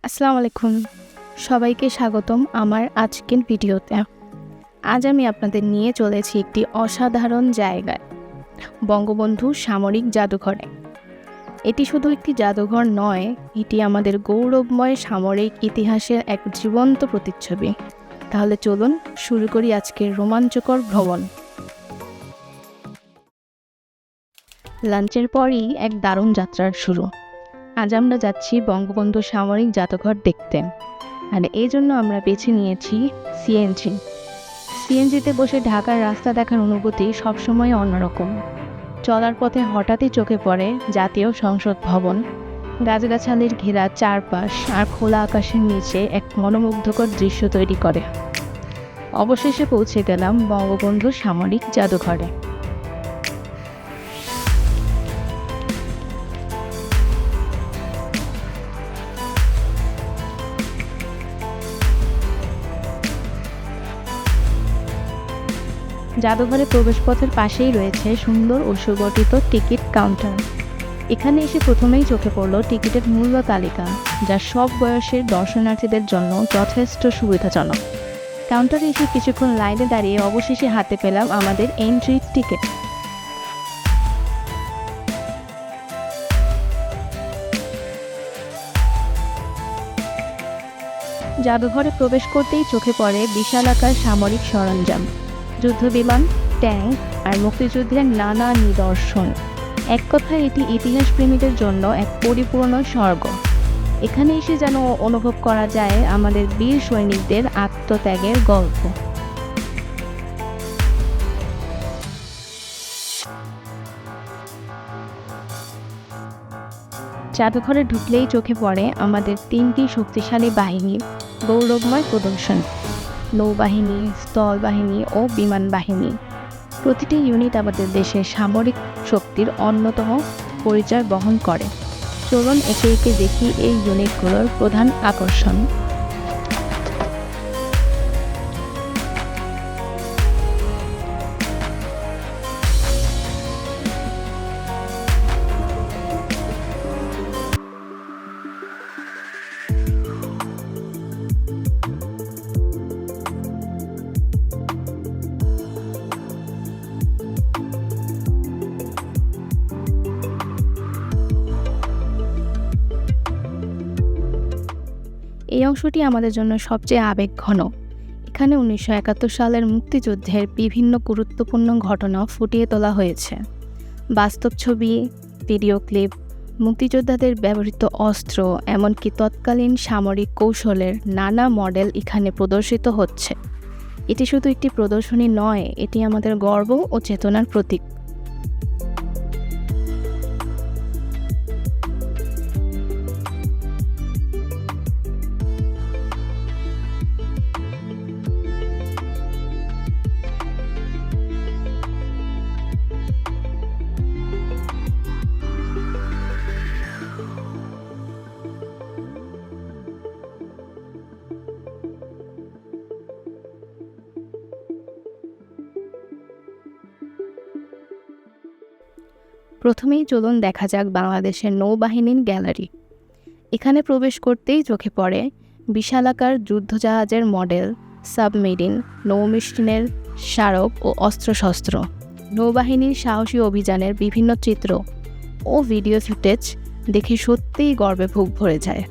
আসসালামু আলাইকুম। সবাইকে স্বাগতম আমার আজকের ভিডিওতে। আজ আমি আপনাদের নিয়ে চলেছি একটি অসাধারণ জায়গায়, বঙ্গবন্ধু সামরিক জাদুঘরে। এটি শুধু একটি জাদুঘর নয়, এটি আমাদের গৌরবময় সামরিক ইতিহাসের এক জীবন্ত প্রতিচ্ছবি। তাহলে চলুন শুরু করি আজকের রোমাঞ্চকর ভ্রমণ। লাঞ্চের পরই এক দারুণ যাত্রার শুরু। আজ আমরা যাচ্ছি বঙ্গবন্ধু সামরিক জাদুঘর দেখতে, আর এই জন্য আমরা বেছে নিয়েছি সিএনজিতে বসে ঢাকার রাস্তা দেখার অনুভূতি সবসময় অন্যরকম। চলার পথে হঠাৎই চোখে পড়ে জাতীয় সংসদ ভবন, গাছগাছালির ঘেরা চারপাশ আর খোলা আকাশের নিচে এক মনোমুগ্ধকর দৃশ্য তৈরি করে। অবশেষে পৌঁছে গেলাম বঙ্গবন্ধু সামরিক জাদুঘরে। জাদুঘরের প্রবেশপথের পাশেই রয়েছে সুন্দর ও সুগঠিত টিকিট কাউন্টার। এখানে এসে প্রথমেই চোখে পড়ল টিকিটের মূল্য তালিকা, যা সব বয়সের দর্শনার্থীদের জন্য যথেষ্ট সুবিধাজনক। কাউন্টারে এসে কিছুক্ষণ লাইনে দাঁড়িয়ে অবশেষে হাতে পেলাম আমাদের এন্ট্রি টিকিট। জাদুঘরে প্রবেশ করতেই চোখে পড়ে বিশালাকার সামরিক সরঞ্জাম, যুদ্ধবিমান, ট্যাঙ্ক আর মুক্তিযুদ্ধের নানা নিদর্শন। এক কথায় এটি ইতিহাস প্রেমীদের জন্য এক পরিপূর্ণ স্বর্গ। এখানে এসে যেন অনুভব করা যায় আমাদের বীর সৈনিকদের আত্মত্যাগের গল্প। জাদুঘরে ঢুকলেই চোখে পড়ে আমাদের 3টি শক্তিশালী বাহিনীর গৌরবময় প্রদর্শন: নৌবাহিনী, স্থলবাহিনী ও বিমান বাহিনী। প্রতিটি ইউনিট আমাদের দেশের সামরিক শক্তির অন্যতম পরিচয় বহন করে। চলুন একে একে দেখি এই ইউনিটগুলোর প্রধান আকর্ষণ। এই অংশটি আমাদের জন্য সবচেয়ে আবেগঘন। এখানে 1971 সালের মুক্তিযুদ্ধের বিভিন্ন গুরুত্বপূর্ণ ঘটনা ফুটিয়ে তোলা হয়েছে। বাস্তব ছবি, ভিডিও ক্লিপ, মুক্তিযোদ্ধাদের ব্যবহৃত অস্ত্র, এমনকি তৎকালীন সামরিক কৌশলের নানা মডেল এখানে প্রদর্শিত হচ্ছে। এটি শুধু একটি প্রদর্শনী নয়, এটি আমাদের গর্ব ও চেতনার প্রতীক। প্রথমেই চলুন দেখা যাক বাংলাদেশের নৌবাহিনীর গ্যালারি। এখানে প্রবেশ করতেই চোখে পড়ে বিশালাকার যুদ্ধজাহাজের মডেল, সাবমেরিন, নৌমেশিনের স্মারক ও অস্ত্রশস্ত্র। নৌবাহিনীর সাহসী অভিযানের বিভিন্ন চিত্র ও ভিডিও ফুটেজ দেখে সত্যিই গর্বে বুক ভরে যায়।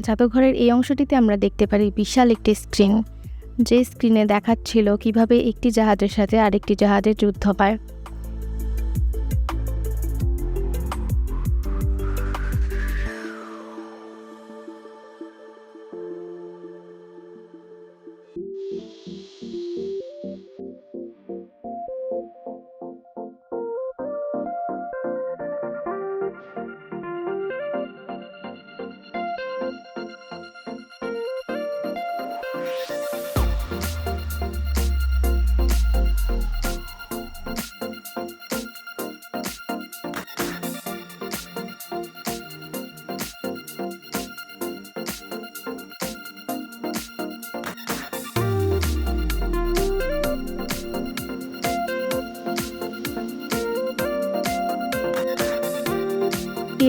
জাদুঘরের এই অংশটিতে আমরা দেখতে পারি বিশাল একটি স্ক্রিন, যে স্ক্রিনে দেখাচ্ছিল কিভাবে একটি জাহাজের সাথে আরেকটি জাহাজের যুদ্ধ হয়।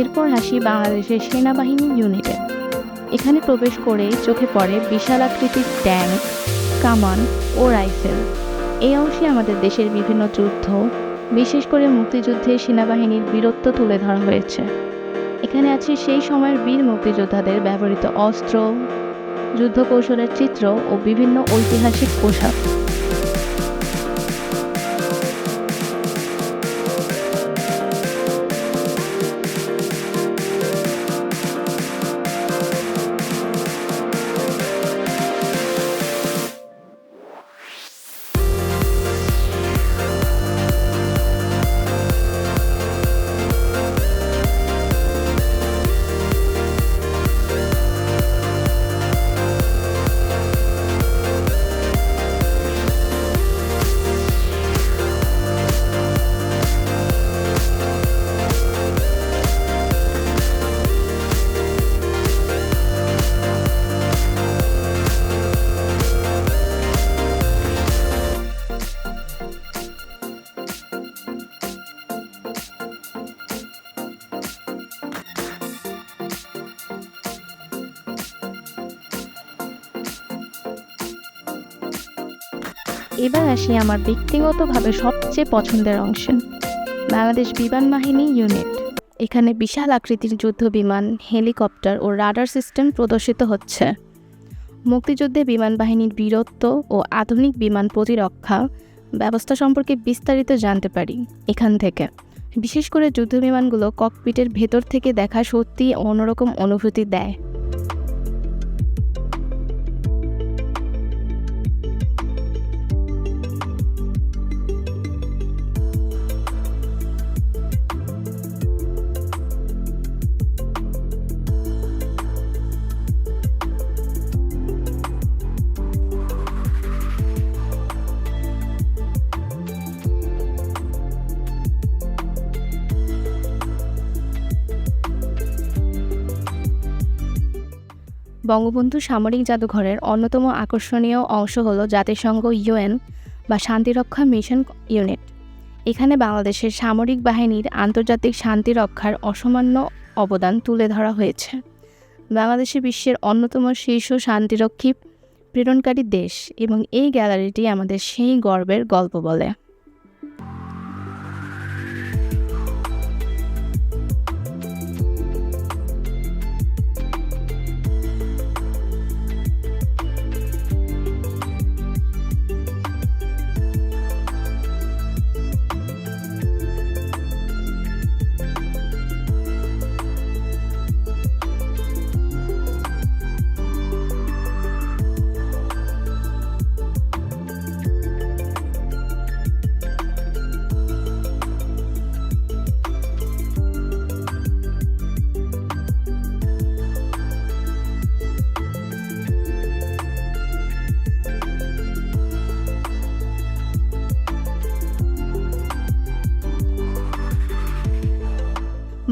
এরপর আসি বাংলাদেশের সেনাবাহিনী ইউনিটে। এখানে প্রবেশ করে চোখে পড়ে বিশাল আকৃতির ট্যাঙ্ক, কামান ও রাইফেল। এই অংশে আমাদের দেশের বিভিন্ন যুদ্ধ, বিশেষ করে মুক্তিযুদ্ধে সেনাবাহিনীর বীরত্ব তুলে ধরা হয়েছে। এখানে আছে সেই সময়ের বীর মুক্তিযোদ্ধাদের ব্যবহৃত অস্ত্র, যুদ্ধ কৌশলের চিত্র ও বিভিন্ন ঐতিহাসিক পোশাক। এবার আসি আমার ব্যক্তিগতভাবে সবচেয়ে পছন্দের অংশে, বাংলাদেশ বিমান বাহিনী ইউনিট। এখানে বিশাল আকৃতির যুদ্ধ বিমান, হেলিকপ্টার ও রাডার সিস্টেম প্রদর্শিত হচ্ছে। মুক্তিযুদ্ধে বিমান বাহিনীর বীরত্ব ও আধুনিক বিমান প্রতিরক্ষা ব্যবস্থা সম্পর্কে বিস্তারিত জানতে পারি এখান থেকে। বিশেষ করে যুদ্ধ বিমানগুলো ককপিটের ভেতর থেকে দেখা সত্যিই অন্যরকম অনুভূতি দেয়। বঙ্গবন্ধু সামরিক জাদুঘরের অন্যতম আকর্ষণীয় অংশ হলো জাতিসংঘ ইউএন বা শান্তিরক্ষা মিশন ইউনিট। এখানে বাংলাদেশের সামরিক বাহিনীর আন্তর্জাতিক শান্তি রক্ষার অসামান্য অবদান তুলে ধরা হয়েছে। বাংলাদেশ বিশ্বের অন্যতম শীর্ষ শান্তিরক্ষী প্রেরণকারী দেশ এবং এই গ্যালারিটি আমাদের সেই গর্বের গল্প বলে।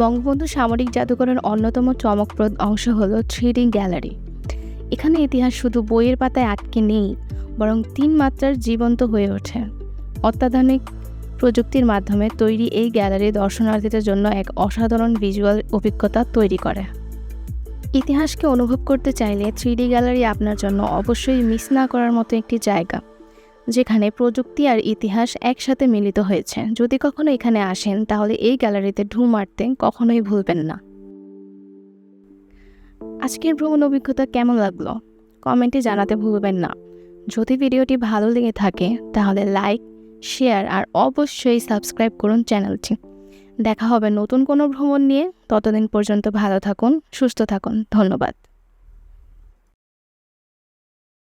বঙ্গবন্ধু সামরিক জাদুঘরের অন্যতম চমকপ্রদ অংশ হলো 3D গ্যালারি। এখানে ইতিহাস শুধু বইয়ের পাতায় আটকে নেই, বরং 3 মাত্রার জীবন্ত হয়ে ওঠে। অত্যাধুনিক প্রযুক্তির মাধ্যমে তৈরি এই গ্যালারি দর্শনার্থীদের জন্য এক অসাধারণ ভিজুয়াল অভিজ্ঞতা তৈরি করে। ইতিহাসকে অনুভব করতে চাইলে 3D গ্যালারি আপনার জন্য অবশ্যই মিস না করার মতো একটি জায়গা, যেখানে প্রযুক্তি আর ইতিহাস একসাথে মিলিত হয়েছে। যদি কখনো এখানে আসেন তাহলে এই গ্যালারিতে ঢু মারতে কখনোই ভুলবেন না। আজকের ভ্রমণ অভিজ্ঞতা কেমন লাগলো কমেন্টে জানাতে ভুলবেন না। যদি ভিডিওটি ভালো লেগে থাকে তাহলে লাইক, শেয়ার আর অবশ্যই সাবস্ক্রাইব করুন চ্যানেলটি। দেখা হবে নতুন কোনো ভ্রমণ নিয়ে। ততদিন পর্যন্ত ভালো থাকুন, সুস্থ থাকুন। ধন্যবাদ।